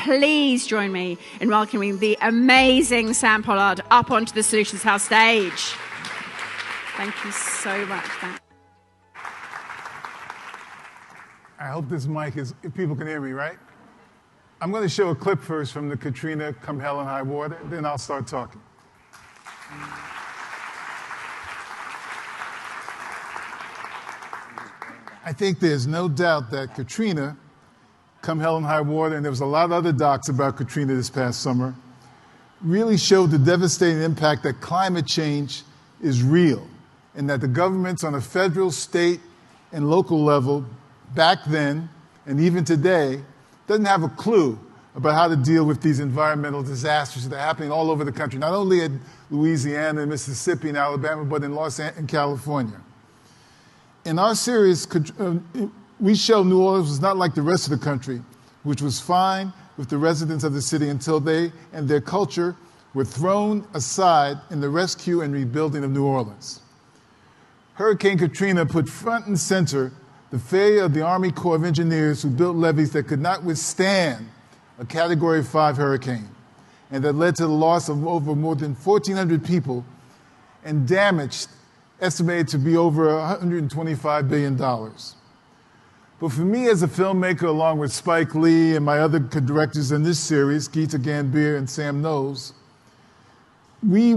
please join me in welcoming the amazing Sam Pollard up onto the Solutions House stage. Thank you so much. I hope this mic is, if people can hear me, right? I'm going to show a clip first from the Katrina Come Hell and High Water, then I'll start talking. I think there's no doubt that Katrina Come Hell and High Water, and there was a lot of other docs about Katrina this past summer, really showed the devastating impact that climate change is real, and that the governments on a federal, state, and local level back then, and even today, doesn't have a clue about how to deal with these environmental disasters that are happening all over the country, not only in Louisiana and Mississippi and Alabama, but in California. In our series, we show New Orleans was not like the rest of the country, which was fine with the residents of the city until they and their culture were thrown aside in the rescue and rebuilding of New Orleans. Hurricane Katrina put front and center the failure of the Army Corps of Engineers who built levees that could not withstand a Category 5 hurricane, and that led to the loss of over more than 1,400 people and damage estimated to be over $125 billion. But for me as a filmmaker, along with Spike Lee and my other co-directors in this series, Geeta Gambhir and Sam Knowles, we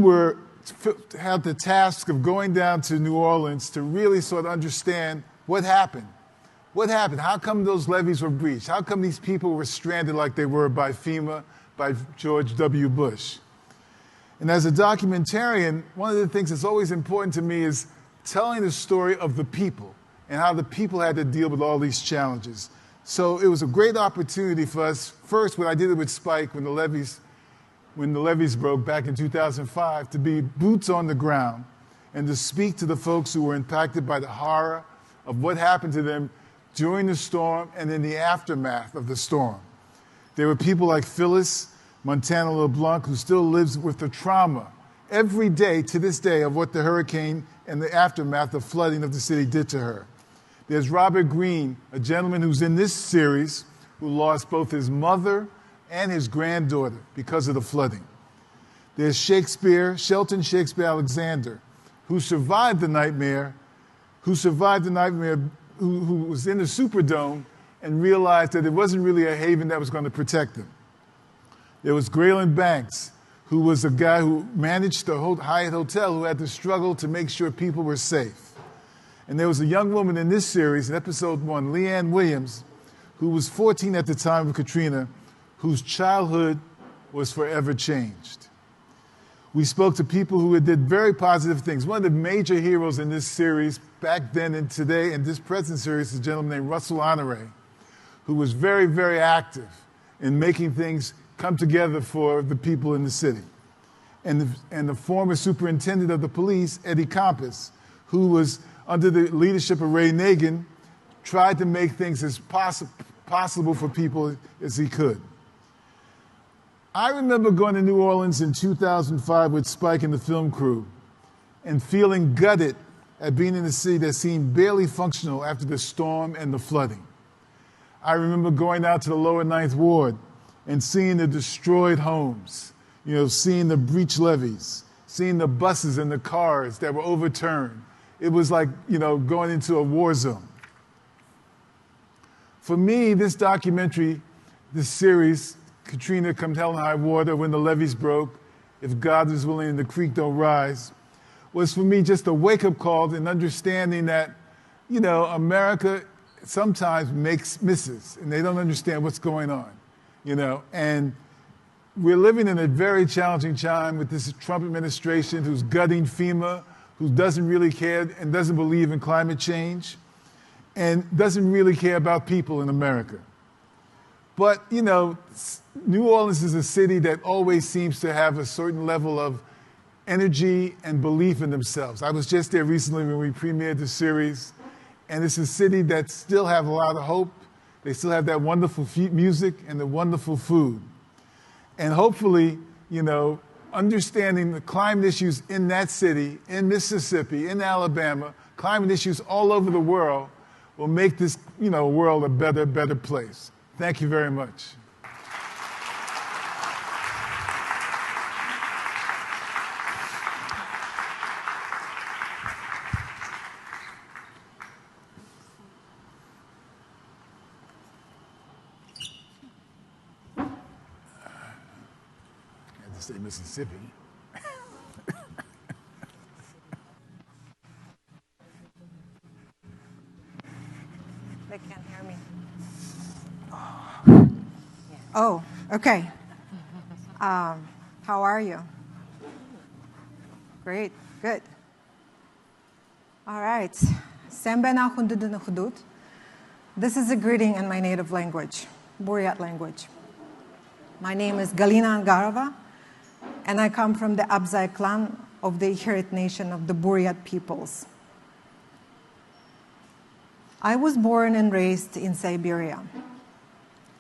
had the task of going down to New Orleans to really sort of understand what happened. What happened? How come those levees were breached? How come these people were stranded like they were by FEMA, by George W. Bush? And as a documentarian, one of the things that's always important to me is telling the story of the people and how the people had to deal with all these challenges. So it was a great opportunity for us, first when I did it with Spike, when the levees broke back in 2005, to be boots on the ground and to speak to the folks who were impacted by the horror of what happened to them during the storm and in the aftermath of the storm. There were people like Phyllis Montana LeBlanc, who still lives with the trauma every day to this day of what the hurricane and the aftermath of flooding of the city did to her. There's Robert Greene, a gentleman who's in this series, who lost both his mother and his granddaughter because of the flooding. There's Shelton Shakespeare Alexander, who survived the nightmare, who was in the Superdome and realized that it wasn't really a haven that was going to protect him. There was Graylin Banks, who was a guy who managed the Hyatt Hotel, who had to struggle to make sure people were safe. And there was a young woman in this series, in episode 1, Leanne Williams, who was 14 at the time of Katrina, whose childhood was forever changed. We spoke to people who did very positive things. One of the major heroes in this series, back then and today, in this present series, is a gentleman named Russell Honore, who was very, very active in making things come together for the people in the city. And the former superintendent of the police, Eddie Compass, who was under the leadership of Ray Nagin, tried to make things as possible for people as he could. I remember going to New Orleans in 2005 with Spike and the film crew and feeling gutted at being in a city that seemed barely functional after the storm and the flooding. I remember going out to the lower Ninth Ward and seeing the destroyed homes, seeing the breached levees, seeing the buses and the cars that were overturned. It was like, going into a war zone. For me, this documentary, this series, Katrina Come Hell and High Water, When the Levees Broke, If God is Willing and the Creek Don't Rise, was for me just a wake-up call in understanding that, America sometimes makes misses and they don't understand what's going on, and we're living in a very challenging time with this Trump administration who's gutting FEMA, who doesn't really care and doesn't believe in climate change and doesn't really care about people in America. But, New Orleans is a city that always seems to have a certain level of energy and belief in themselves. I was just there recently when we premiered the series, and it's a city that still have a lot of hope. They still have that wonderful music and the wonderful food. And hopefully, understanding the climate issues in that city, in Mississippi, in Alabama, climate issues all over the world will make this, world a better place. Thank you very much. say Mississippi. They can't hear me. Oh, okay. How are you? Great, good. All right. Sembena hundudun hudud. This is a greeting in my native language, Buryat language. My name is Galina Angarova, and I come from the Abzai clan of the Ihirit nation of the Buryat peoples. I was born and raised in Siberia,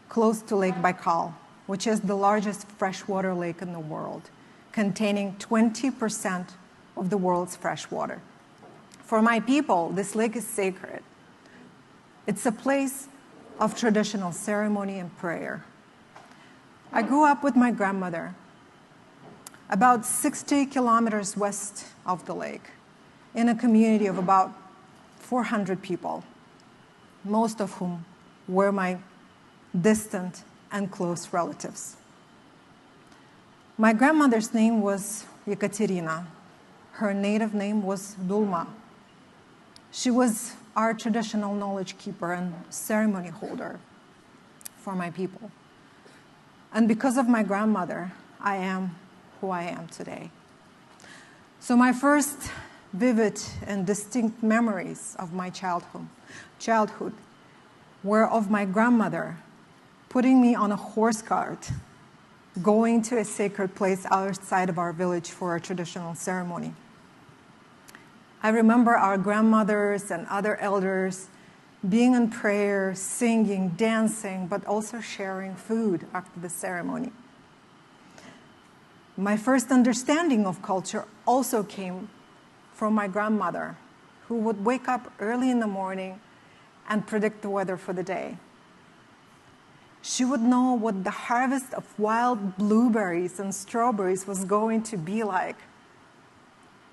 close to Lake Baikal, which is the largest freshwater lake in the world, containing 20% of the world's fresh water. For my people, this lake is sacred. It's a place of traditional ceremony and prayer. I grew up with my grandmother about 60 kilometers west of the lake in a community of about 400 people, most of whom were my distant and close relatives. My grandmother's name was Katrina. Her native name was Dulma. She was our traditional knowledge keeper and ceremony holder for my people. And because of my grandmother, I am who I am today. So my first vivid and distinct memories of my childhood were of my grandmother putting me on a horse cart, going to a sacred place outside of our village for a traditional ceremony. I remember our grandmothers and other elders being in prayer, singing, dancing, but also sharing food after the ceremony. My first understanding of culture also came from my grandmother, who would wake up early in the morning and predict the weather for the day. She would know what the harvest of wild blueberries and strawberries was going to be like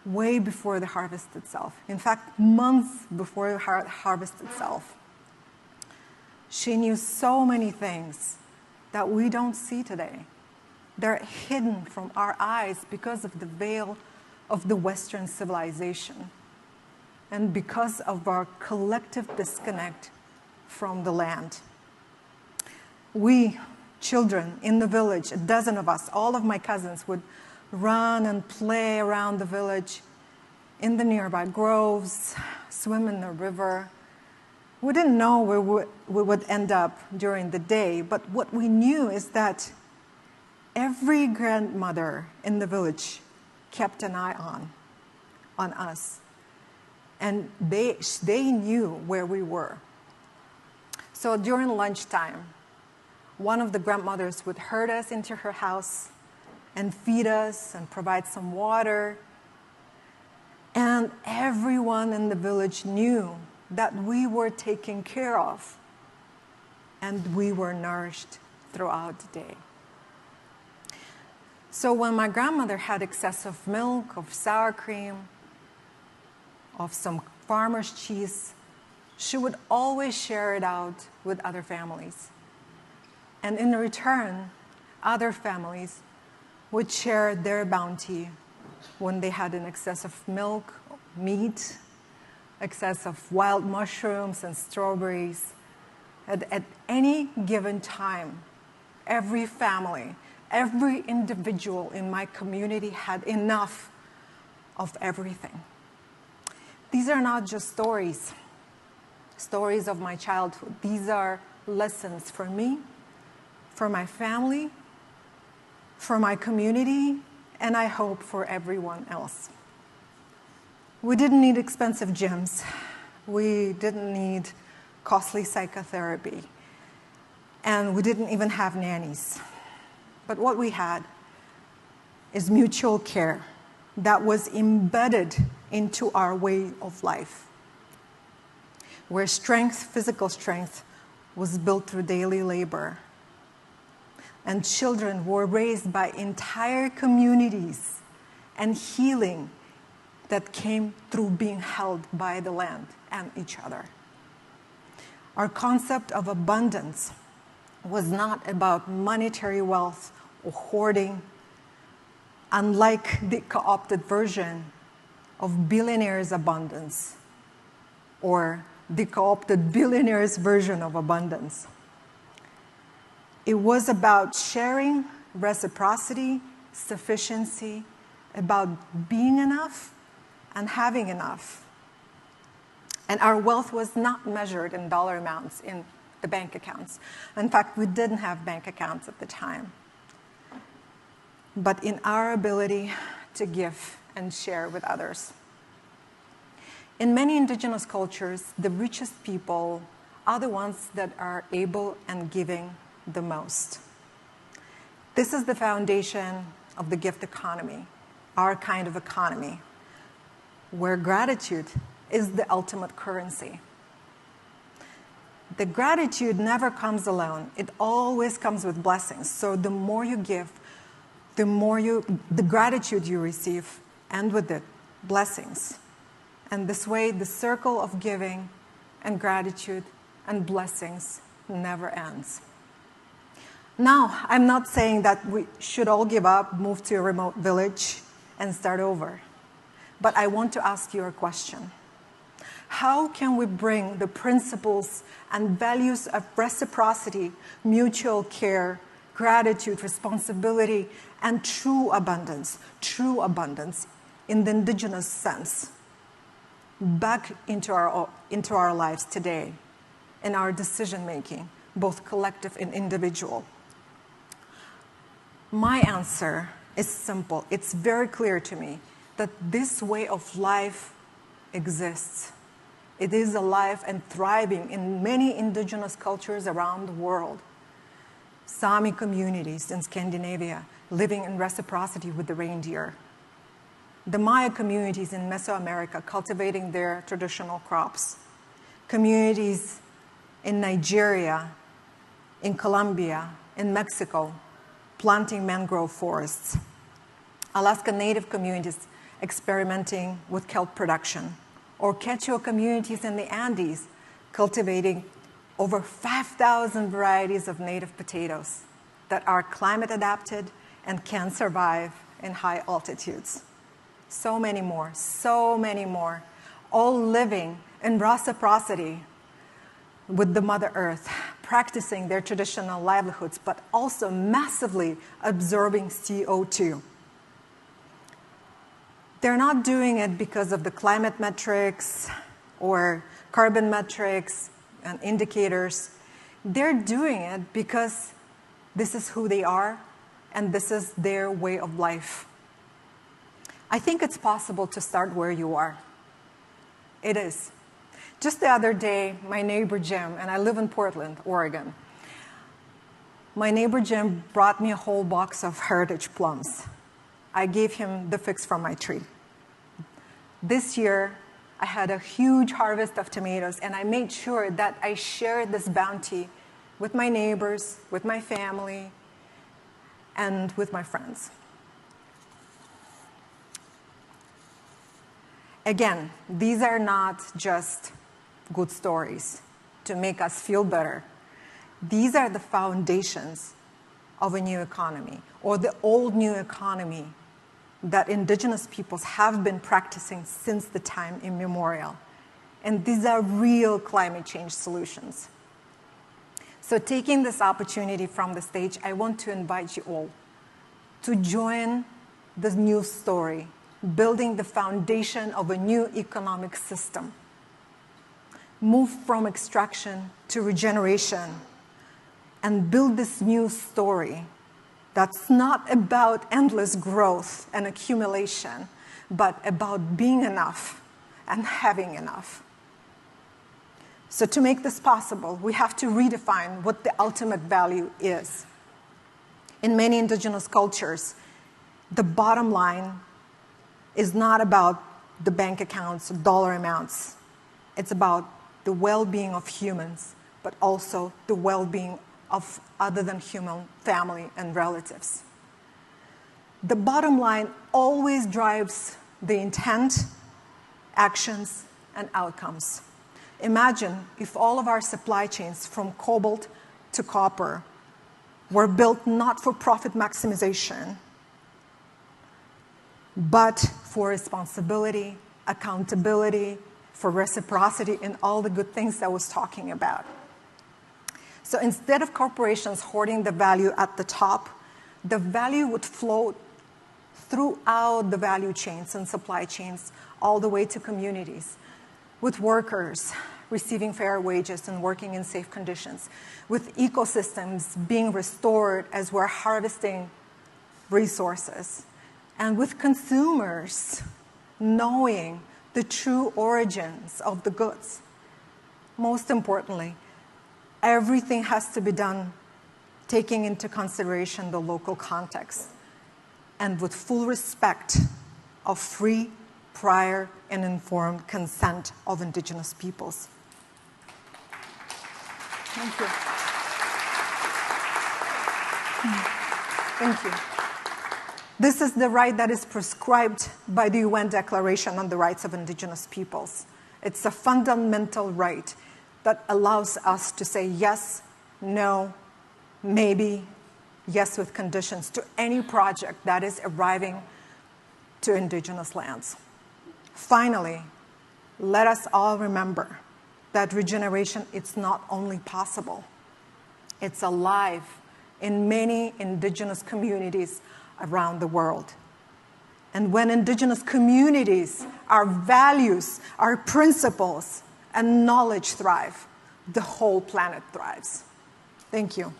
way before the harvest itself. In fact, months before the harvest itself. She knew so many things that we don't see today. They're hidden from our eyes because of the veil of the Western civilization and because of our collective disconnect from the land. We, children in the village, a dozen of us, all of my cousins, would run and play around the village in the nearby groves, swim in the river. We didn't know where we would end up during the day, but what we knew is that every grandmother in the village kept an eye on us. And they knew where we were. So during lunchtime, one of the grandmothers would herd us into her house and feed us and provide some water. And everyone in the village knew that we were taken care of and we were nourished throughout the day. So when my grandmother had excess of milk, of sour cream, of some farmer's cheese, she would always share it out with other families. And in return, other families would share their bounty when they had an excess of milk, meat, excess of wild mushrooms and strawberries. At any given time, every family, every individual in my community had enough of everything. These are not just stories of my childhood. These are lessons for me, for my family, for my community, and I hope for everyone else. We didn't need expensive gyms. We didn't need costly psychotherapy. And we didn't even have nannies. But what we had is mutual care that was embedded into our way of life, where strength, physical strength, was built through daily labor. And children were raised by entire communities, and healing that came through being held by the land and each other. Our concept of abundance was not about monetary wealth or hoarding, unlike the co-opted version of billionaires' abundance, or the co-opted billionaires' version of abundance. It was about sharing, reciprocity, sufficiency, about being enough and having enough. And our wealth was not measured in dollar amounts in the bank accounts. In fact, we didn't have bank accounts at the time. But in our ability to give and share with others. In many indigenous cultures, the richest people are the ones that are able and giving the most. This is the foundation of the gift economy, our kind of economy, where gratitude is the ultimate currency. The gratitude never comes alone. It always comes with blessings. So the more you give, the gratitude you receive, and with it, blessings. And this way, the circle of giving and gratitude and blessings never ends. Now, I'm not saying that we should all give up, move to a remote village, and start over. But I want to ask you a question. How can we bring the principles and values of reciprocity, mutual care, gratitude, responsibility, and true abundance in the indigenous sense, back into our lives today, in our decision-making, both collective and individual? My answer is simple. It's very clear to me that this way of life exists. It is alive and thriving in many indigenous cultures around the world. Sami communities in Scandinavia living in reciprocity with the reindeer. The Maya communities in Mesoamerica cultivating their traditional crops. Communities in Nigeria, in Colombia, in Mexico, planting mangrove forests. Alaska Native communities experimenting with kelp production. Or Quechua communities in the Andes cultivating over 5,000 varieties of native potatoes that are climate adapted and can survive in high altitudes. So many more, all living in reciprocity with the Mother Earth, practicing their traditional livelihoods, but also massively absorbing CO2. They're not doing it because of the climate metrics or carbon metrics and indicators. They're doing it because this is who they are and this is their way of life. I think it's possible to start where you are. It is. Just the other day, my neighbor Jim, and I live in Portland, Oregon, my neighbor Jim brought me a whole box of heritage plums. I gave him the figs from my tree. This year, I had a huge harvest of tomatoes, and I made sure that I shared this bounty with my neighbors, with my family, and with my friends. Again, these are not just good stories to make us feel better. These are the foundations of a new economy, or the old new economy that indigenous peoples have been practicing since the time immemorial. And these are real climate change solutions. So taking this opportunity from the stage, I want to invite you all to join this new story, building the foundation of a new economic system. Move from extraction to regeneration and build this new story that's not about endless growth and accumulation, but about being enough and having enough. So to make this possible, we have to redefine what the ultimate value is. In many indigenous cultures, the bottom line is not about the bank accounts, dollar amounts. It's about the well-being of humans, but also the well-being of other than human family and relatives. The bottom line always drives the intent, actions, and outcomes. Imagine if all of our supply chains from cobalt to copper were built not for profit maximization, but for responsibility, accountability, for reciprocity, and all the good things I was talking about. So instead of corporations hoarding the value at the top, the value would flow throughout the value chains and supply chains all the way to communities, with workers receiving fair wages and working in safe conditions, with ecosystems being restored as we're harvesting resources, and with consumers knowing the true origins of the goods. Most importantly, everything has to be done taking into consideration the local context and with full respect of free, prior, and informed consent of indigenous peoples. Thank you. Thank you. This is the right that is prescribed by the UN Declaration on the Rights of Indigenous Peoples. It's a fundamental right that allows us to say yes, no, maybe, yes with conditions to any project that is arriving to indigenous lands. Finally, let us all remember that regeneration is not only possible, it's alive in many indigenous communities around the world. And when indigenous communities, our values, our principles, and knowledge thrive, the whole planet thrives. Thank you.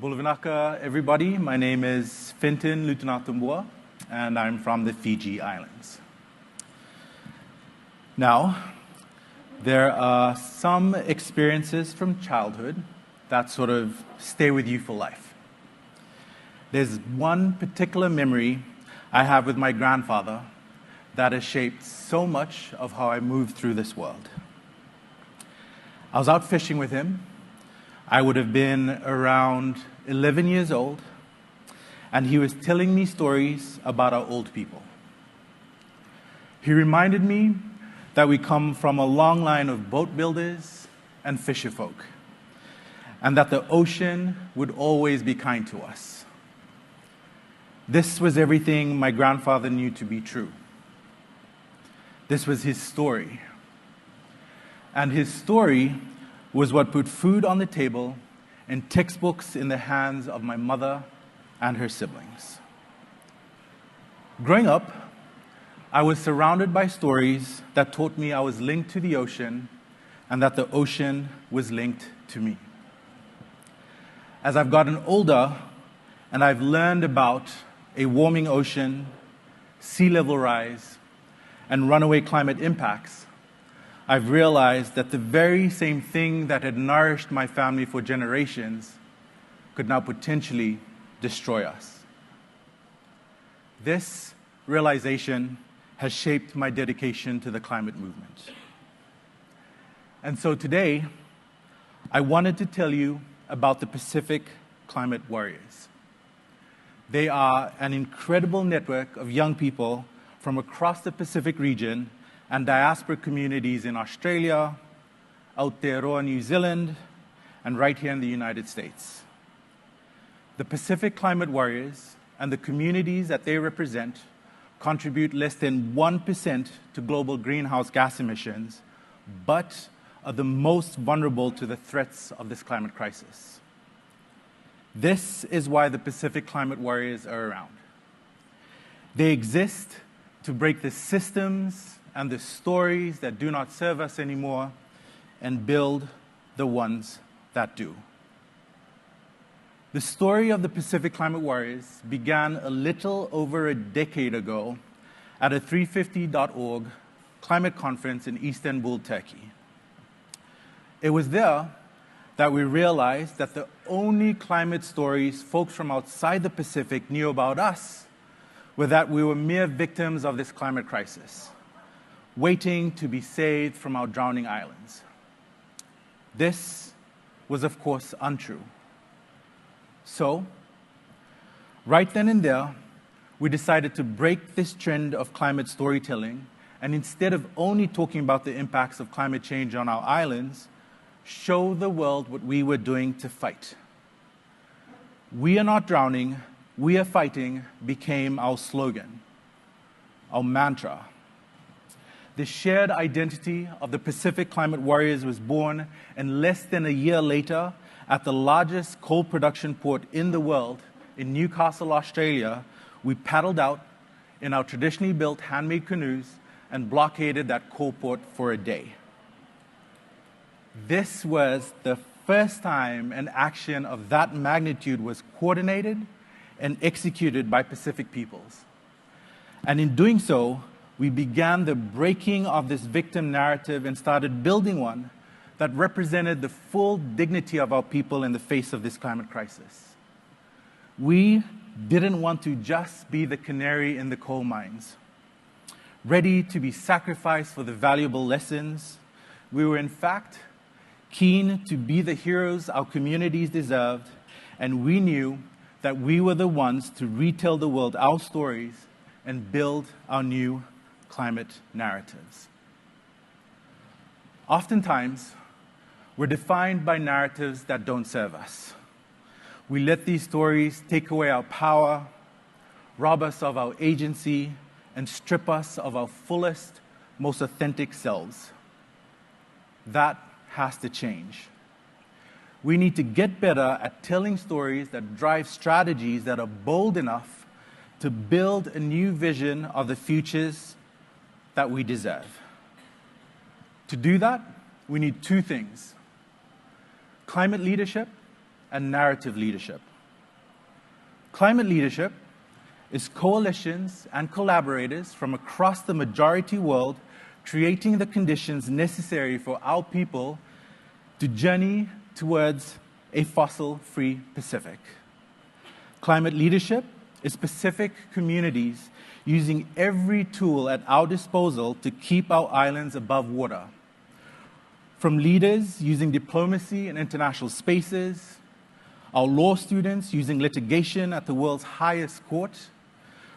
Bulavinaka, everybody. My name is Fenton Lutunatabua, and I'm from the Fiji Islands. Now, there are some experiences from childhood that sort of stay with you for life. There's one particular memory I have with my grandfather that has shaped so much of how I move through this world. I was out fishing with him. I would have been around 11 years old, and he was telling me stories about our old people. He reminded me that we come from a long line of boat builders and fisher folk, and that the ocean would always be kind to us. This was everything my grandfather knew to be true. This was his story. And his story was what put food on the table and textbooks in the hands of my mother and her siblings. Growing up, I was surrounded by stories that taught me I was linked to the ocean and that the ocean was linked to me. As I've gotten older and I've learned about a warming ocean, sea level rise, and runaway climate impacts, I've realized that the very same thing that had nourished my family for generations could now potentially destroy us. This realization has shaped my dedication to the climate movement. And so today, I wanted to tell you about the Pacific Climate Warriors. They are an incredible network of young people from across the Pacific region and diaspora communities in Australia, Aotearoa, New Zealand, and right here in the United States. The Pacific Climate Warriors and the communities that they represent contribute less than 1% to global greenhouse gas emissions, but are the most vulnerable to the threats of this climate crisis. This is why the Pacific Climate Warriors are around. They exist to break the systems and the stories that do not serve us anymore and build the ones that do. The story of the Pacific Climate Warriors began a little over a decade ago at a 350.org climate conference in Istanbul, Turkey. It was there that we realized that the only climate stories folks from outside the Pacific knew about us were that we were mere victims of this climate crisis, waiting to be saved from our drowning islands. This was, of course, untrue. So, right then and there, we decided to break this trend of climate storytelling, and instead of only talking about the impacts of climate change on our islands, show the world what we were doing to fight. "We are not drowning, we are fighting" became our slogan, our mantra. The shared identity of the Pacific Climate Warriors was born, and less than a year later, at the largest coal production port in the world, in Newcastle, Australia, we paddled out in our traditionally built handmade canoes and blockaded that coal port for a day. This was the first time an action of that magnitude was coordinated and executed by Pacific peoples. And in doing so, we began the breaking of this victim narrative and started building one that represented the full dignity of our people in the face of this climate crisis. We didn't want to just be the canary in the coal mines, ready to be sacrificed for the valuable lessons. We were, in fact, keen to be the heroes our communities deserved, and we knew that we were the ones to retell the world our stories and build our new climate narratives. Oftentimes, we're defined by narratives that don't serve us. We let these stories take away our power, rob us of our agency, and strip us of our fullest, most authentic selves. That has to change. We need to get better at telling stories that drive strategies that are bold enough to build a new vision of the futures that we deserve. To do that, we need two things: climate leadership and narrative leadership. Climate leadership is coalitions and collaborators from across the majority world creating the conditions necessary for our people to journey towards a fossil-free Pacific. Climate leadership is Pacific communities using every tool at our disposal to keep our islands above water. From leaders using diplomacy in international spaces, our law students using litigation at the world's highest court,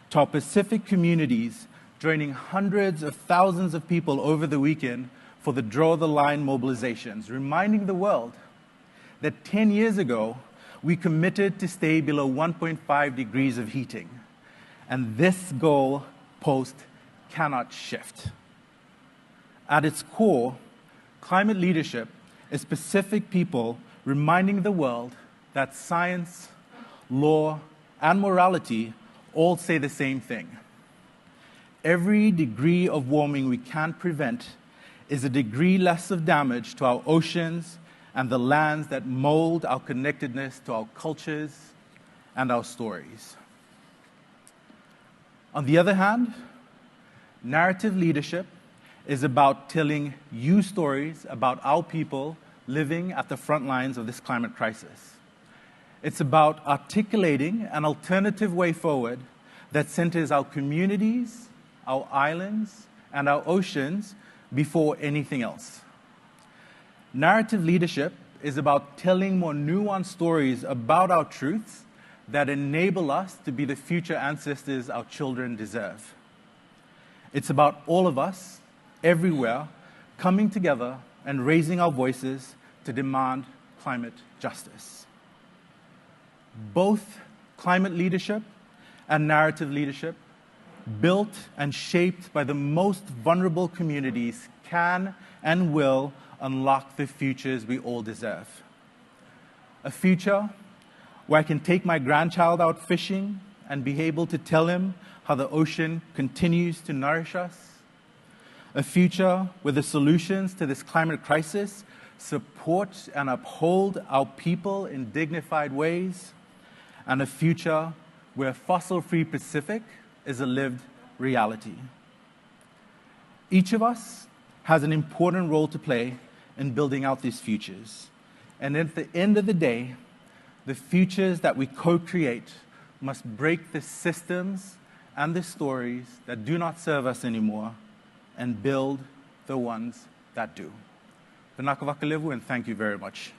to our Pacific communities joining hundreds of thousands of people over the weekend for the Draw the Line mobilizations, reminding the world that 10 years ago, we committed to stay below 1.5 degrees of heating. And this goal post cannot shift. At its core, climate leadership is Pacific people reminding the world that science, law, and morality all say the same thing. Every degree of warming we can prevent is a degree less of damage to our oceans and the lands that mold our connectedness to our cultures and our stories. On the other hand, narrative leadership is about telling you stories about our people living at the front lines of this climate crisis. It's about articulating an alternative way forward that centers our communities, our islands, and our oceans before anything else. Narrative leadership is about telling more nuanced stories about our truths that enable us to be the future ancestors our children deserve. It's about all of us, everywhere, coming together and raising our voices to demand climate justice. Both climate leadership and narrative leadership, built and shaped by the most vulnerable communities, can and will unlock the futures we all deserve. A future where I can take my grandchild out fishing and be able to tell him how the ocean continues to nourish us. A future where the solutions to this climate crisis support and uphold our people in dignified ways. And a future where a fossil-free Pacific is a lived reality. Each of us has an important role to play in building out these futures. And at the end of the day, the futures that we co-create must break the systems and the stories that do not serve us anymore and build the ones that do. Vinaka and thank you very much.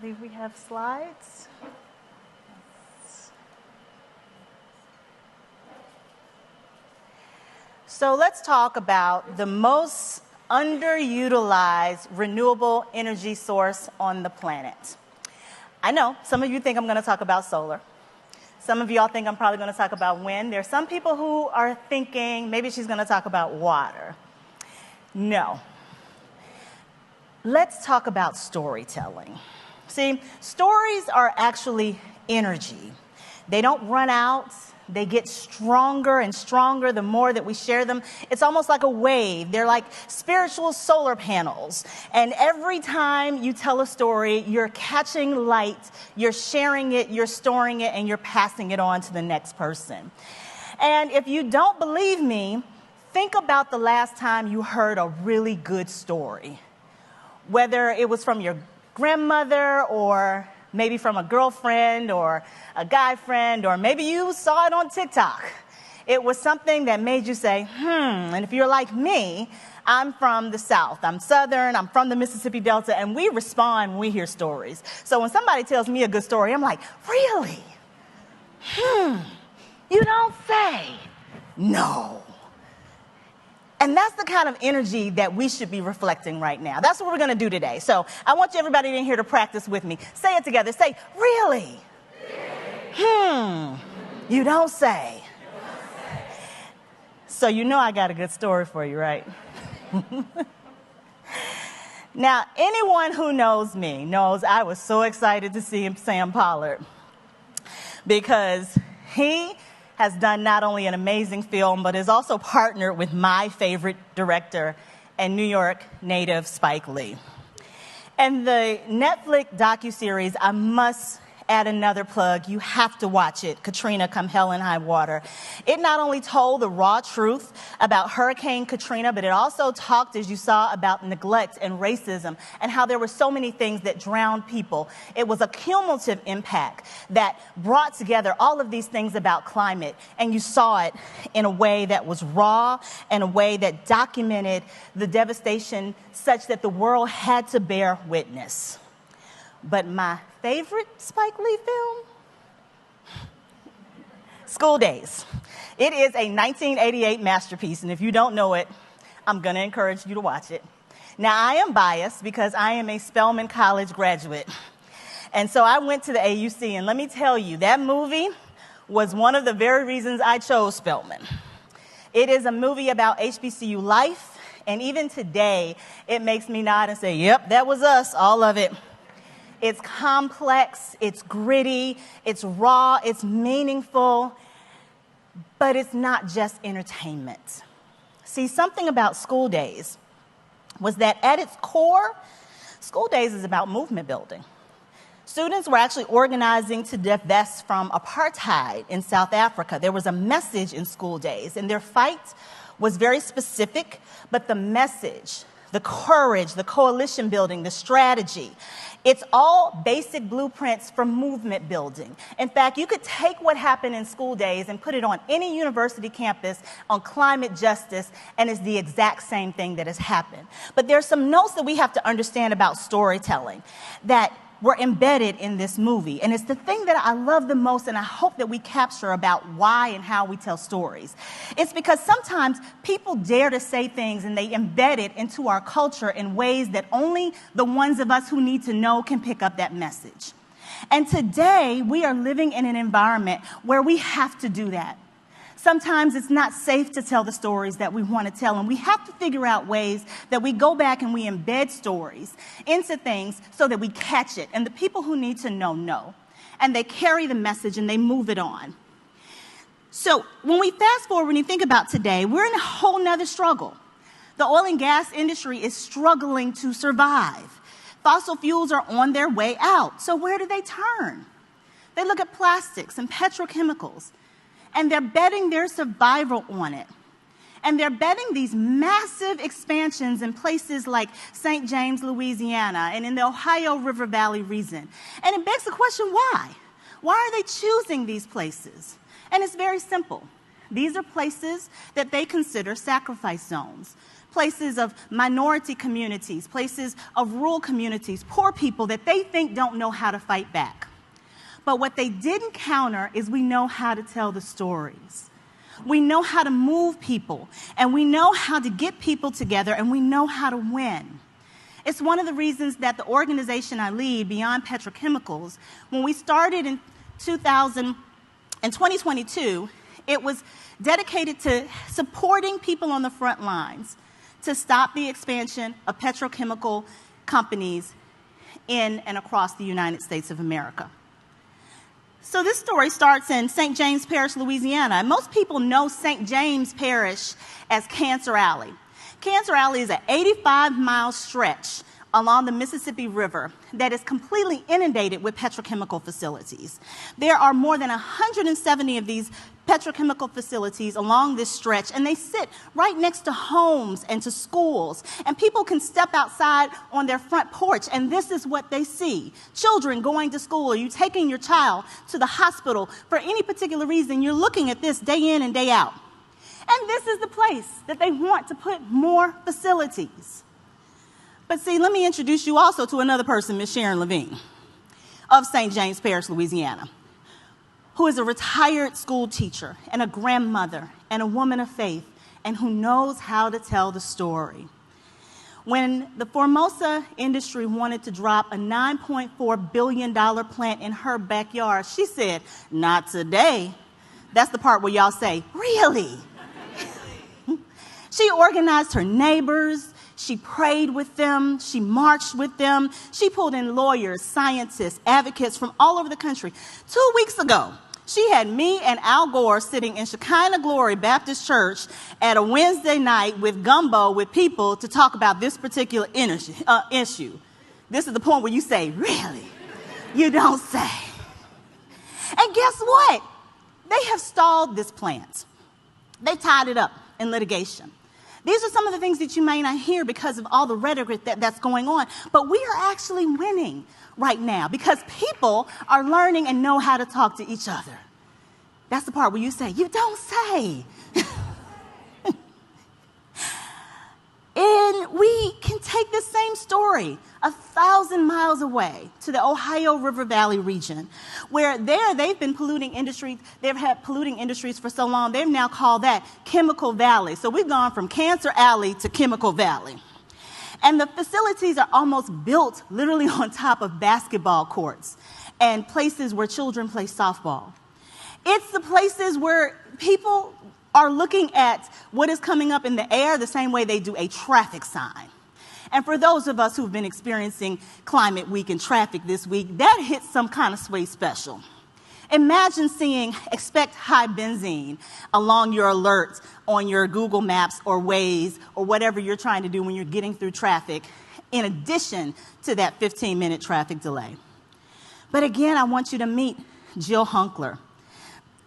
believe we have slides. So let's talk about the most underutilized renewable energy source on the planet. I know some of you think I'm going to talk about solar. Some of y'all think I'm probably going to talk about wind. There are some people who are thinking maybe she's going to talk about water. No. Let's talk about storytelling. See, stories are actually energy. They don't run out. They get stronger and stronger the more that we share them. It's almost like a wave. They're like spiritual solar panels. And every time you tell a story, you're catching light, you're sharing it, you're storing it, and you're passing it on to the next person. And if you don't believe me, think about the last time you heard a really good story. Whether it was from your grandmother or maybe from a girlfriend or a guy friend, or maybe you saw it on TikTok. It was something that made you say, and if you're like me, I'm from the South. I'm Southern, I'm from the Mississippi Delta, and we respond when we hear stories. So when somebody tells me a good story, I'm like, really? You don't say? No. And that's the kind of energy that we should be reflecting right now. That's what we're going to do today. So I want you, everybody in here to practice with me. Say it together. Say, really? You don't say. So you know I got a good story for you, right? Now, anyone who knows me knows I was so excited to see Sam Pollard because he has done not only an amazing film, but is also partnered with my favorite director and New York native Spike Lee. And the Netflix docuseries, I must add another plug. You have to watch it, Katrina, Come Hell and High Water. It not only told the raw truth about Hurricane Katrina, but it also talked, as you saw, about neglect and racism and how there were so many things that drowned people. It was a cumulative impact that brought together all of these things about climate, and you saw it in a way that was raw and a way that documented the devastation such that the world had to bear witness. But my favorite Spike Lee film? School Days. It is a 1988 masterpiece, and if you don't know it, I'm going to encourage you to watch it. Now, I am biased because I am a Spelman College graduate, and so I went to the AUC, and let me tell you, that movie was one of the very reasons I chose Spelman. It is a movie about HBCU life, and even today, it makes me nod and say, yep, that was us, all of it. It's complex, it's gritty, it's raw, it's meaningful, but it's not just entertainment. See, something about School Days was that at its core, School Days is about movement building. Students were actually organizing to divest from apartheid in South Africa. There was a message in School Days, and their fight was very specific, but the message, the courage, the coalition building, the strategy, it's all basic blueprints for movement building. In fact, you could take what happened in School Days and put it on any university campus on climate justice, and it's the exact same thing that has happened. But there's some notes that we have to understand about storytelling that were embedded in this movie. And it's the thing that I love the most, and I hope that we capture about why and how we tell stories. It's because sometimes people dare to say things and they embed it into our culture in ways that only the ones of us who need to know can pick up that message. And today, we are living in an environment where we have to do that. Sometimes it's not safe to tell the stories that we want to tell, and we have to figure out ways that we go back and we embed stories into things so that we catch it. And the people who need to know. And they carry the message and they move it on. So when we fast forward, when you think about today, we're in a whole nother struggle. The oil and gas industry is struggling to survive. Fossil fuels are on their way out. So where do they turn? They look at plastics and petrochemicals, and they're betting their survival on it. And they're betting these massive expansions in places like St. James, Louisiana, and in the Ohio River Valley region. And it begs the question, why? Why are they choosing these places? And it's very simple. These are places that they consider sacrifice zones. places of minority communities, places of rural communities, poor people that they think don't know how to fight back. But what they didn't counter is we know how to tell the stories. We know how to move people, and we know how to get people together, and we know how to win. It's one of the reasons that the organization I lead, Beyond Petrochemicals, when we started in 2022, it was dedicated to supporting people on the front lines to stop the expansion of petrochemical companies in and across the United States of America. So this story starts in St. James Parish, Louisiana. And most people know St. James Parish as Cancer Alley. Cancer Alley is an 85-mile stretch along the Mississippi River that is completely inundated with petrochemical facilities. There are more than 170 of these petrochemical facilities along this stretch, and they sit right next to homes and to schools. And people can step outside on their front porch, and this is what they see. Children going to school, or you taking your child to the hospital for any particular reason, you're looking at this day in and day out. And this is the place that they want to put more facilities. But see, let me introduce you also to another person, Ms. Sharon Levine of St. James Parish, Louisiana, who is a retired school teacher and a grandmother and a woman of faith and who knows how to tell the story. When the Formosa industry wanted to drop a $9.4 billion plant in her backyard, she said, "Not today." That's the part where y'all say, "Really?" She organized her neighbors. She prayed with them. She marched with them. She pulled in lawyers, scientists, advocates from all over the country. 2 weeks ago, she had me and Al Gore sitting in Shekinah Glory Baptist Church at a Wednesday night with gumbo with people to talk about this particular issue. This is the point where you say, "Really? You don't say." And guess what? They have stalled this plant. They tied it up in litigation. These are some of the things that you may not hear because of all the rhetoric that's going on. But we are actually winning right now because people are learning and know how to talk to each other. That's the part where you say, "You don't say." And we can take this same story 1,000 miles away to the Ohio River Valley region, where they've been polluting industries. They've had polluting industries for so long, they've now called that Chemical Valley. So we've gone from Cancer Alley to Chemical Valley. And the facilities are almost built literally on top of basketball courts and places where children play softball. It's the places where people are looking at what is coming up in the air the same way they do a traffic sign. And for those of us who've been experiencing Climate Week and traffic this week, that hits some kind of sway special. Imagine seeing "expect high benzene" along your alerts on your Google Maps or Waze or whatever you're trying to do when you're getting through traffic, in addition to that 15-minute traffic delay. But again, I want you to meet Jill Hunkler.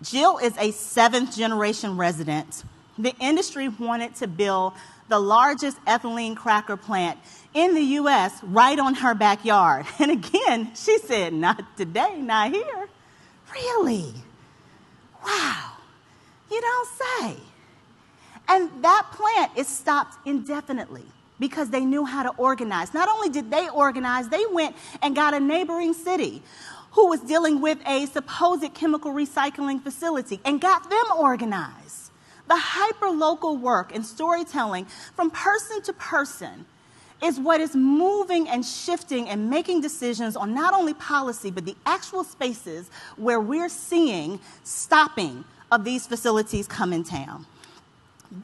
Jill is a 7th-generation resident. The industry wanted to build the largest ethylene cracker plant in the U.S. right on her backyard. And again, she said, "Not today, not here." Really? Wow. You don't say. And that plant is stopped indefinitely because they knew how to organize. Not only did they organize, they went and got a neighboring city who was dealing with a supposed chemical recycling facility and got them organized. The hyper-local work and storytelling from person to person is what is moving and shifting and making decisions on not only policy, but the actual spaces where we're seeing stopping of these facilities come in town.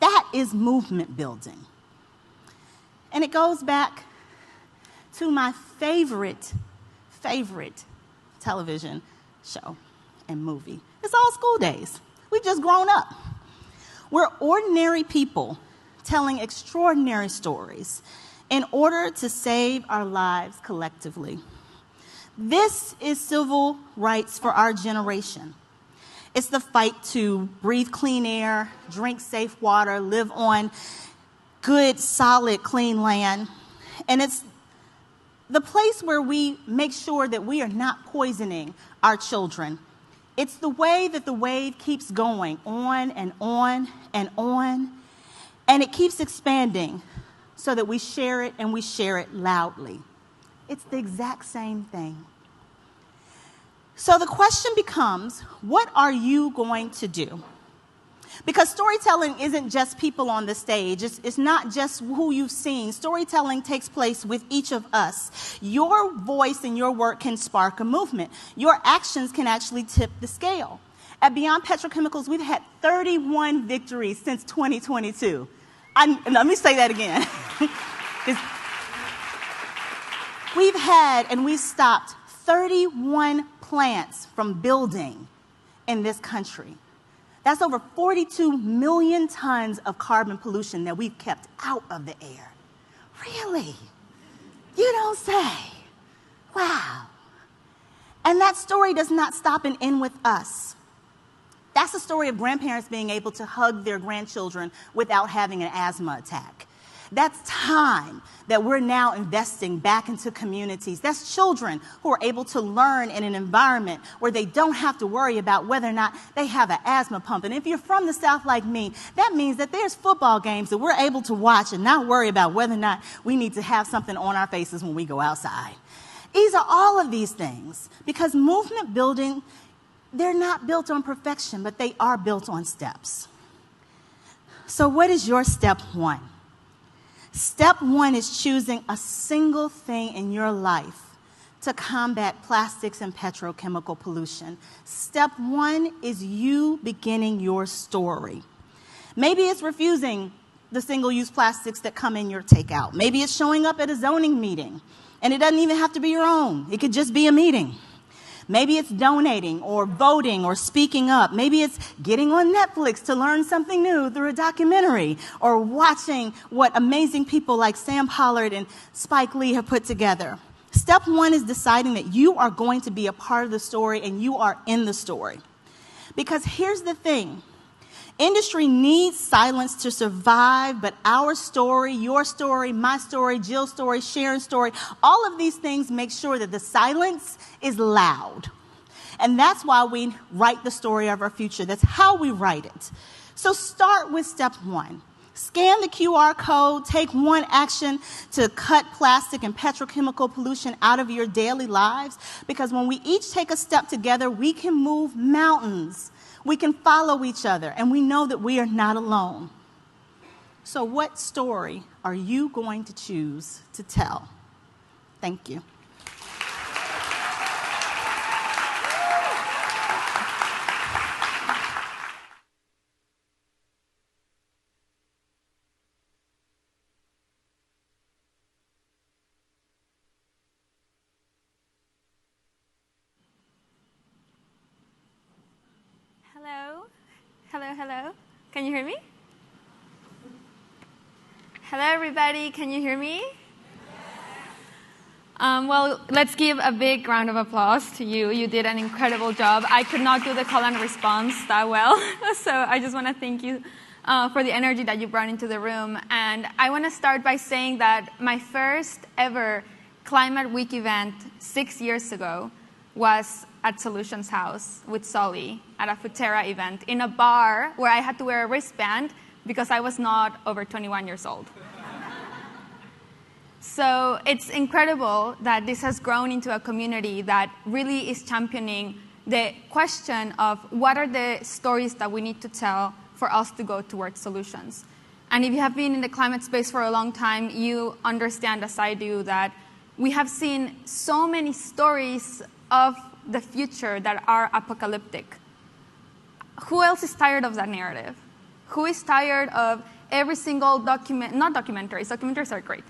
That is movement building. And it goes back to my favorite television show and movie. It's All School Days. We've just grown up. We're ordinary people telling extraordinary stories in order to save our lives collectively. This is civil rights for our generation. It's the fight to breathe clean air, drink safe water, live on good, solid, clean land. And it's the place where we make sure that we are not poisoning our children. It's the way that the wave keeps going on and on and on, and it keeps expanding so that we share it and we share it loudly. It's the exact same thing. So the question becomes, what are you going to do? Because storytelling isn't just people on the stage. It's not just who you've seen. Storytelling takes place with each of us. Your voice and your work can spark a movement. Your actions can actually tip the scale. At Beyond Petrochemicals, we've had 31 victories since 2022. Let me say that again. We've stopped 31 plants from building in this country. That's over 42 million tons of carbon pollution that we've kept out of the air. Really? You don't say. Wow. And that story does not stop and end with us. That's the story of grandparents being able to hug their grandchildren without having an asthma attack. That's time that we're now investing back into communities. That's children who are able to learn in an environment where they don't have to worry about whether or not they have an asthma pump. And if you're from the South like me, that means that there's football games that we're able to watch and not worry about whether or not we need to have something on our faces when we go outside. These are all of these things because movement building, they're not built on perfection, but they are built on steps. So what is your step one? Step one is choosing a single thing in your life to combat plastics and petrochemical pollution. Step one is you beginning your story. Maybe it's refusing the single-use plastics that come in your takeout. Maybe it's showing up at a zoning meeting, and it doesn't even have to be your own. It could just be a meeting. Maybe it's donating or voting or speaking up. Maybe it's getting on Netflix to learn something new through a documentary or watching what amazing people like Sam Pollard and Spike Lee have put together. Step one is deciding that you are going to be a part of the story and you are in the story. Because here's the thing. Industry needs silence to survive, but our story, your story, my story, Jill's story, Sharon's story, all of these things make sure that the silence is loud. And that's why we write the story of our future. That's how we write it. So start with step one. Scan the QR code, take one action to cut plastic and petrochemical pollution out of your daily lives, because when we each take a step together, we can move mountains. We can follow each other, and we know that we are not alone. So what story are you going to choose to tell? Thank you. Hello? Hello, hello. Can you hear me? Hello, everybody. Can you hear me? Well, let's give a big round of applause to you. You did an incredible job. I could not do the call and response that well, so I just want to thank you for the energy that you brought into the room. And I want to start by saying that my first ever Climate Week event 6 years ago was at Solutions House with Sully at a Futerra event in a bar where I had to wear a wristband because I was not over 21 years old. So it's incredible that this has grown into a community that really is championing the question of what are the stories that we need to tell for us to go towards solutions. And if you have been in the climate space for a long time, you understand, as I do, that we have seen so many stories of the future that are apocalyptic. Who else is tired of that narrative? Who is tired of every single documentaries are great.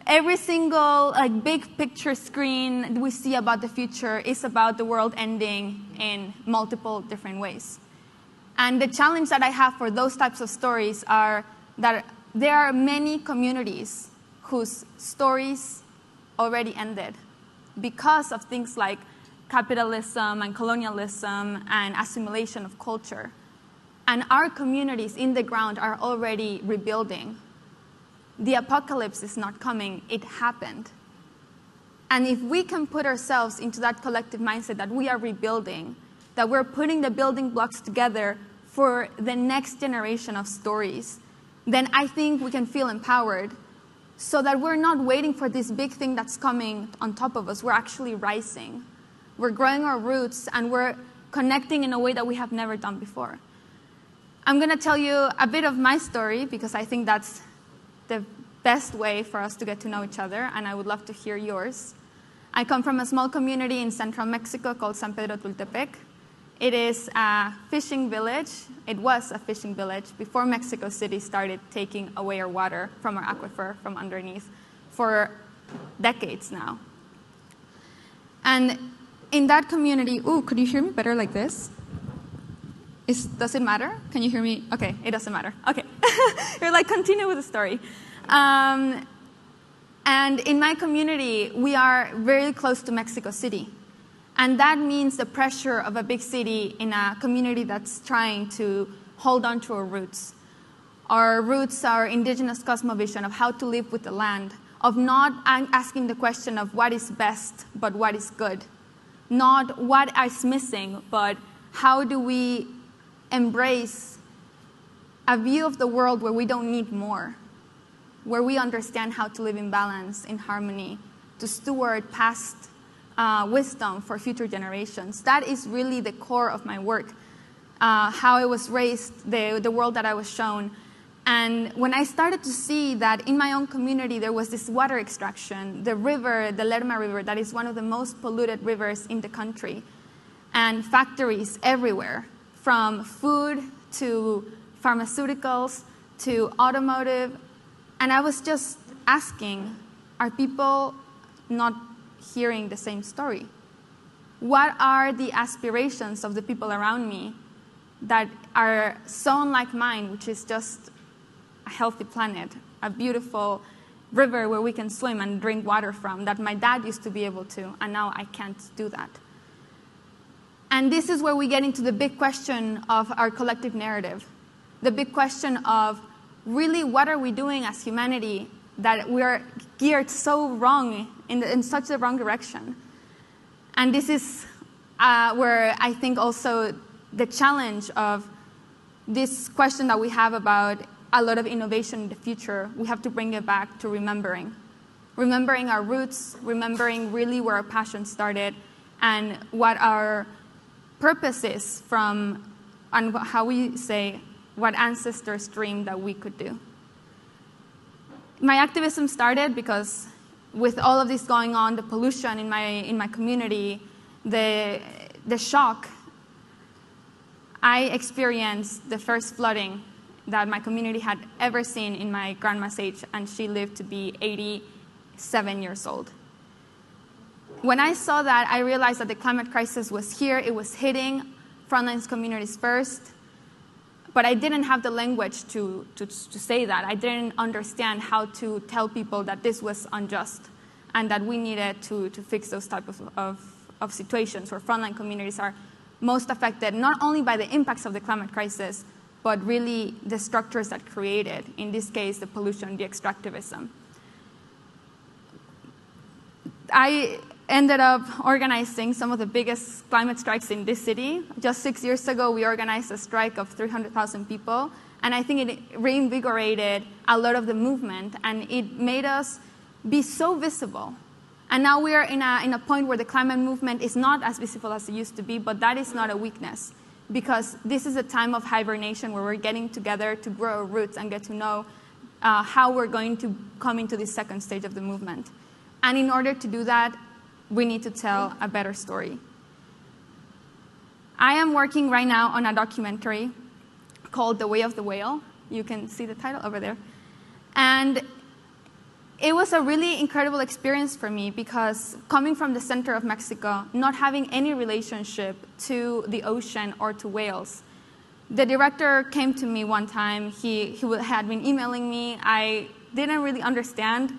Every single big picture screen we see about the future is about the world ending in multiple different ways. And the challenge that I have for those types of stories are that there are many communities whose stories already ended because of things like capitalism and colonialism and assimilation of culture. And our communities in the ground are already rebuilding. The apocalypse is not coming, it happened. And if we can put ourselves into that collective mindset that we are rebuilding, that we're putting the building blocks together for the next generation of stories, then I think we can feel empowered so that we're not waiting for this big thing that's coming on top of us. We're actually rising. We're growing our roots, and we're connecting in a way that we have never done before. I'm going to tell you a bit of my story, because I think that's the best way for us to get to know each other, and I would love to hear yours. I come from a small community in central Mexico called San Pedro Tultepec. It is a fishing village. It was a fishing village before Mexico City started taking away our water from our aquifer from underneath for decades now. And in that community, could you hear me better like this? Does it matter? Can you hear me? Okay, it doesn't matter. Okay. You're like, continue with the story. And in my community, we are very close to Mexico City. And that means the pressure of a big city in a community that's trying to hold on to our roots. Our roots are indigenous cosmovision of how to live with the land, of not asking the question of what is best, but what is good. Not what is missing, but how do we embrace a view of the world where we don't need more, where we understand how to live in balance, in harmony, to steward past wisdom for future generations. That is really the core of my work, how I was raised, the world that I was shown. And when I started to see that in my own community there was this water extraction, the river, the Lerma River, that is one of the most polluted rivers in the country, and factories everywhere, from food to pharmaceuticals to automotive. And I was just asking, are people not hearing the same story? What are the aspirations of the people around me that are so unlike mine, which is just a healthy planet, a beautiful river where we can swim and drink water from, that my dad used to be able to, and now I can't do that? And this is where we get into the big question of our collective narrative, the big question of really what are we doing as humanity that we are geared so wrong, in such a wrong direction. And this is where I think also the challenge of this question that we have about a lot of innovation in the future, we have to bring it back to remembering our roots, remembering really where our passion started, and what our purpose is from, and how we say, what ancestors dreamed that we could do. My activism started because with all of this going on, the pollution in my community, the shock, I experienced the first flooding that my community had ever seen in my grandma's age, and she lived to be 87 years old. When I saw that, I realized that the climate crisis was here. It was hitting Frontlines communities first. But I didn't have the language to say that. I didn't understand how to tell people that this was unjust and that we needed to fix those type of situations where frontline communities are most affected, not only by the impacts of the climate crisis, but really the structures that create it. In this case, the pollution, the extractivism. I ended up organizing some of the biggest climate strikes in this city. Just 6 years ago, we organized a strike of 300,000 people, and I think it reinvigorated a lot of the movement, and it made us be so visible. And now we are in a point where the climate movement is not as visible as it used to be, but that is not a weakness, because this is a time of hibernation where we're getting together to grow our roots and get to know how we're going to come into this second stage of the movement. And in order to do that, we need to tell a better story. I am working right now on a documentary called The Way of the Whale. You can see the title over there. And it was a really incredible experience for me, because coming from the center of Mexico, not having any relationship to the ocean or to whales, the director came to me one time. He had been emailing me. I didn't really understand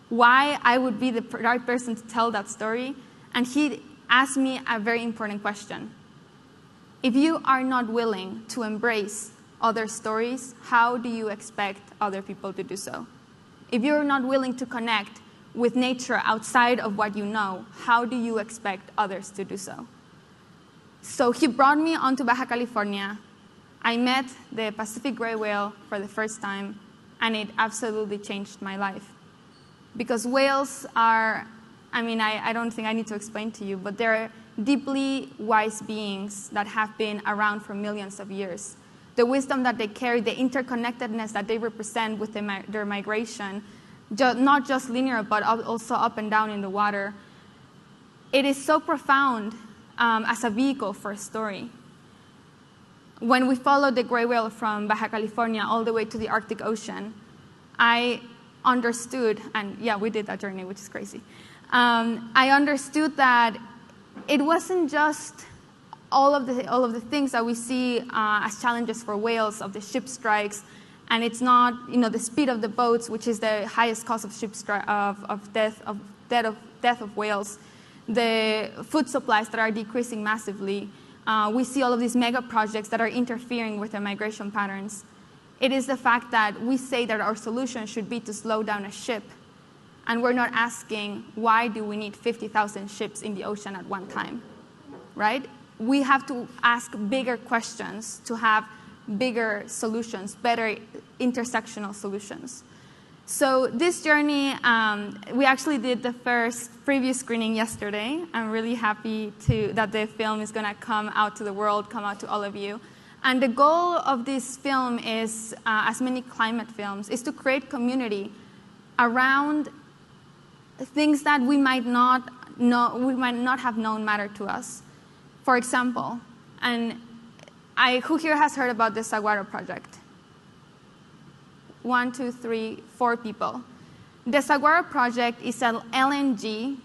why I would be the right person to tell that story. And he asked me a very important question. If you are not willing to embrace other stories, how do you expect other people to do so? If you're not willing to connect with nature outside of what you know, how do you expect others to do so? So he brought me onto Baja California. I met the Pacific gray whale for the first time, and it absolutely changed my life. Because whales are, I don't think I need to explain to you, but they're deeply wise beings that have been around for millions of years. The wisdom that they carry, the interconnectedness that they represent with their migration, not just linear, but also up and down in the water, it is so profound as a vehicle for a story. When we followed the gray whale from Baja California all the way to the Arctic Ocean, I understood, and yeah, we did that journey, which is crazy. I understood that it wasn't just all of the things that we see as challenges for whales, of the ship strikes, and it's not the speed of the boats, which is the highest cause of death of whales, the food supplies that are decreasing massively. We see all of these mega projects that are interfering with their migration patterns. It is the fact that we say that our solution should be to slow down a ship, and we're not asking why do we need 50,000 ships in the ocean at one time, right? We have to ask bigger questions to have bigger solutions, better intersectional solutions. So this journey, we actually did the first preview screening yesterday. I'm really happy that the film is going to come out to the world, come out to all of you. And the goal of this film is, as many climate films, is to create community around things that we might not have known matter to us. For example, who here has heard about the Saguaro project? 1, 2, 3, 4 people. The Saguaro project is an LNG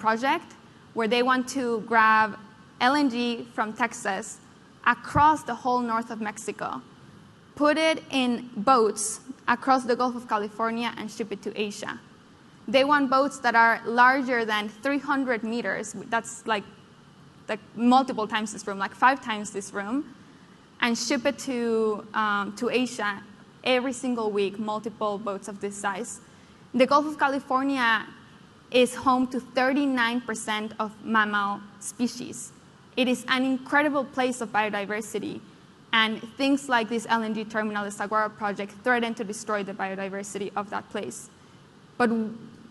project where they want to grab LNG from Texas across the whole north of Mexico, put it in boats across the Gulf of California, and ship it to Asia. They want boats that are larger than 300 meters. That's like multiple times this room, like 5 times this room, and ship it to Asia every single week, multiple boats of this size. The Gulf of California is home to 39% of mammal species. It is an incredible place of biodiversity, and things like this LNG terminal, the Saguaro project, threaten to destroy the biodiversity of that place. But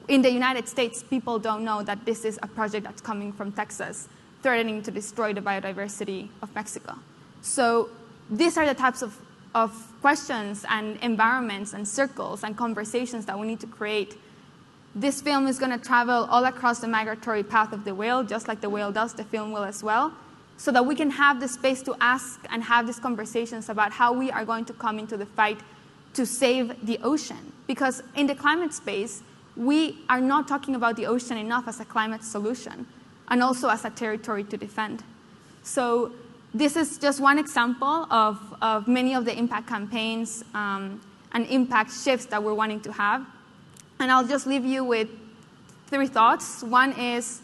in the United States, people don't know that this is a project that's coming from Texas, threatening to destroy the biodiversity of Mexico. So these are the types of questions and environments and circles and conversations that we need to create. This film is going to travel all across the migratory path of the whale, just like the whale does, the film will as well, so that we can have the space to ask and have these conversations about how we are going to come into the fight to save the ocean. Because in the climate space, we are not talking about the ocean enough as a climate solution and also as a territory to defend. So this is just one example of many of the impact campaigns and impact shifts that we're wanting to have. And I'll just leave you with 3 thoughts. One is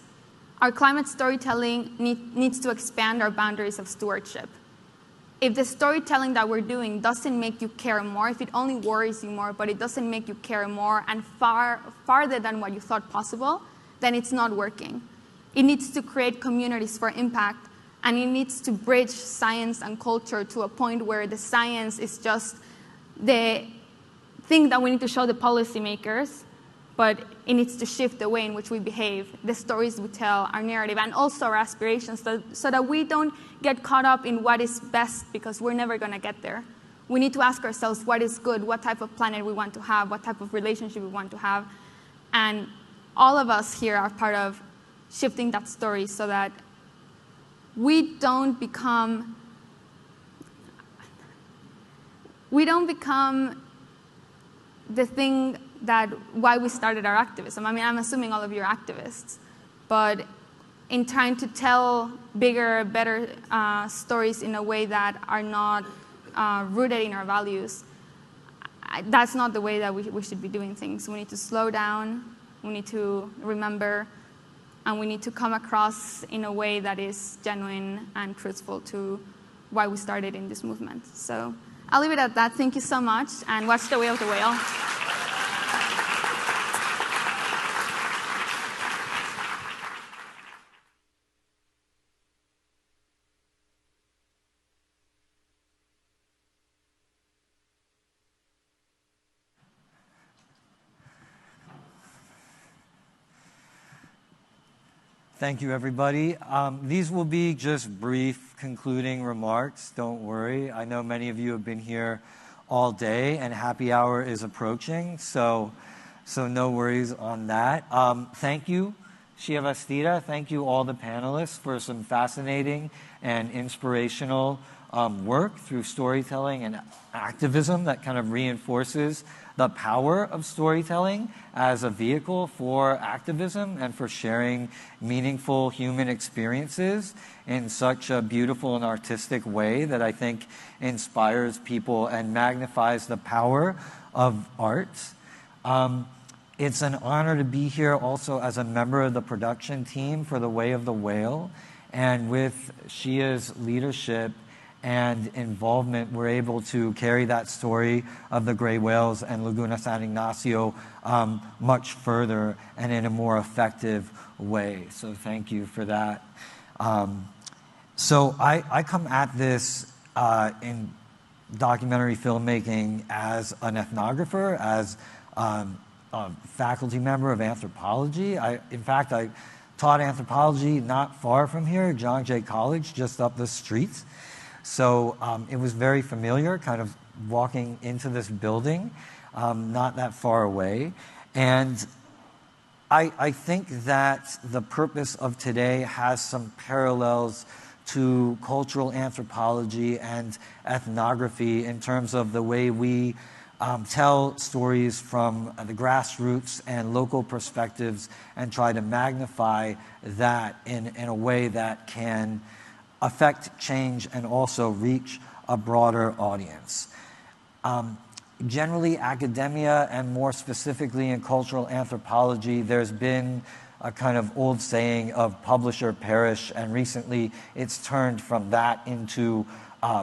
our climate storytelling needs to expand our boundaries of stewardship. If the storytelling that we're doing doesn't make you care more, if it only worries you more, but it doesn't make you care more and farther than what you thought possible, then it's not working. It needs to create communities for impact, and it needs to bridge science and culture to a point where the science is just the thing that we need to show the policymakers, but it needs to shift the way in which we behave, the stories we tell, our narrative, and also our aspirations, so that we don't get caught up in what is best, because we're never going to get there. We need to ask ourselves what is good, what type of planet we want to have, what type of relationship we want to have. And all of us here are part of shifting that story so that we don't become the thing that why we started our activism. I mean, I'm assuming all of you are activists, but in trying to tell bigger, better stories in a way that are not rooted in our values, that's not the way that we should be doing things. We need to slow down, we need to remember, and we need to come across in a way that is genuine and truthful to why we started in this movement. So I'll leave it at that. Thank you so much, and watch The Way of the Whale. Thank you, everybody. These will be just brief concluding remarks. Don't worry. I know many of you have been here all day, and happy hour is approaching, so no worries on that. Thank you, Xiye Bastida. Thank you, all the panelists, for some fascinating and inspirational work through storytelling and activism that kind of reinforces the power of storytelling as a vehicle for activism and for sharing meaningful human experiences in such a beautiful and artistic way that I think inspires people and magnifies the power of art. It's an honor to be here also as a member of the production team for The Way of the Whale. And with Xiye's leadership and involvement, we're able to carry that story of the gray whales and Laguna San Ignacio much further and in a more effective way. So thank you for that. So I come at this in documentary filmmaking as an ethnographer, as a faculty member of anthropology. In fact, I taught anthropology not far from here, John Jay College, just up the street. So it was very familiar, kind of walking into this building, not that far away. And I think that the purpose of today has some parallels to cultural anthropology and ethnography in terms of the way we tell stories from the grassroots and local perspectives and try to magnify that in a way that can affect change and also reach a broader audience. Generally, academia, and more specifically in cultural anthropology, there's been a kind of old saying of publish or perish, and recently it's turned from that into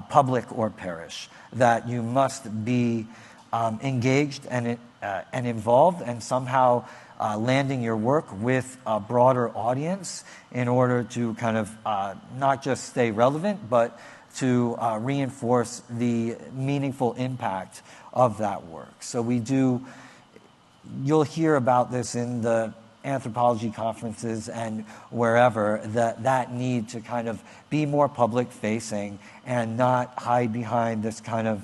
public or perish, that you must be engaged and involved and somehow landing your work with a broader audience in order to kind of not just stay relevant, but to reinforce the meaningful impact of that work. So you'll hear about this in the anthropology conferences and wherever, that need to kind of be more public facing and not hide behind this kind of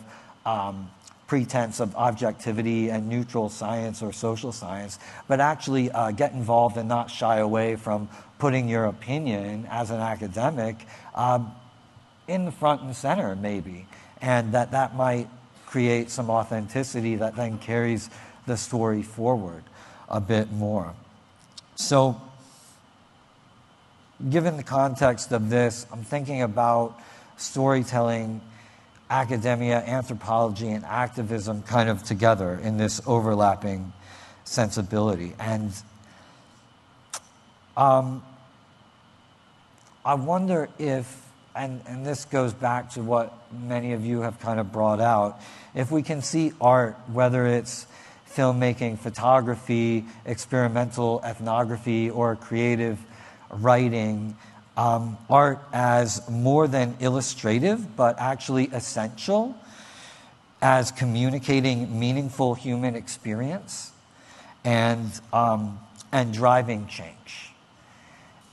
pretense of objectivity and neutral science or social science, but actually get involved and not shy away from putting your opinion as an academic in the front and center, maybe. And that might create some authenticity that then carries the story forward a bit more. So, given the context of this, I'm thinking about storytelling, academia, anthropology, and activism kind of together in this overlapping sensibility. And I wonder if, and this goes back to what many of you have kind of brought out, if we can see art, whether it's filmmaking, photography, experimental ethnography, or creative writing, art as more than illustrative, but actually essential, as communicating meaningful human experience and driving change.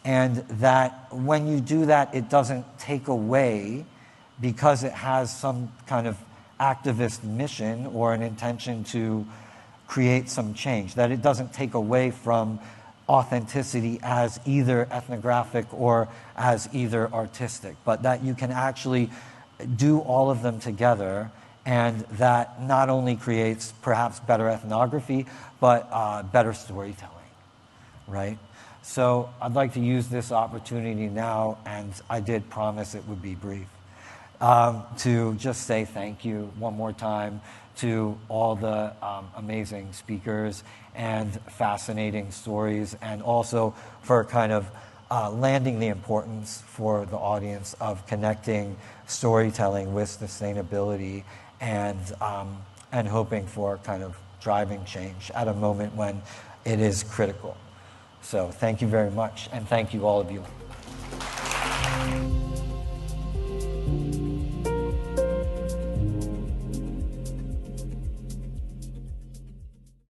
And that when you do that, it doesn't take away, because it has some kind of activist mission or an intention to create some change, that it doesn't take away from authenticity as either ethnographic or as either artistic, but that you can actually do all of them together, and that not only creates perhaps better ethnography, but better storytelling, right? So I'd like to use this opportunity now, and I did promise it would be brief, to just say thank you one more time to all the amazing speakers and fascinating stories, and also for kind of landing the importance for the audience of connecting storytelling with sustainability and hoping for kind of driving change at a moment when it is critical. So thank you very much, and thank you all of you.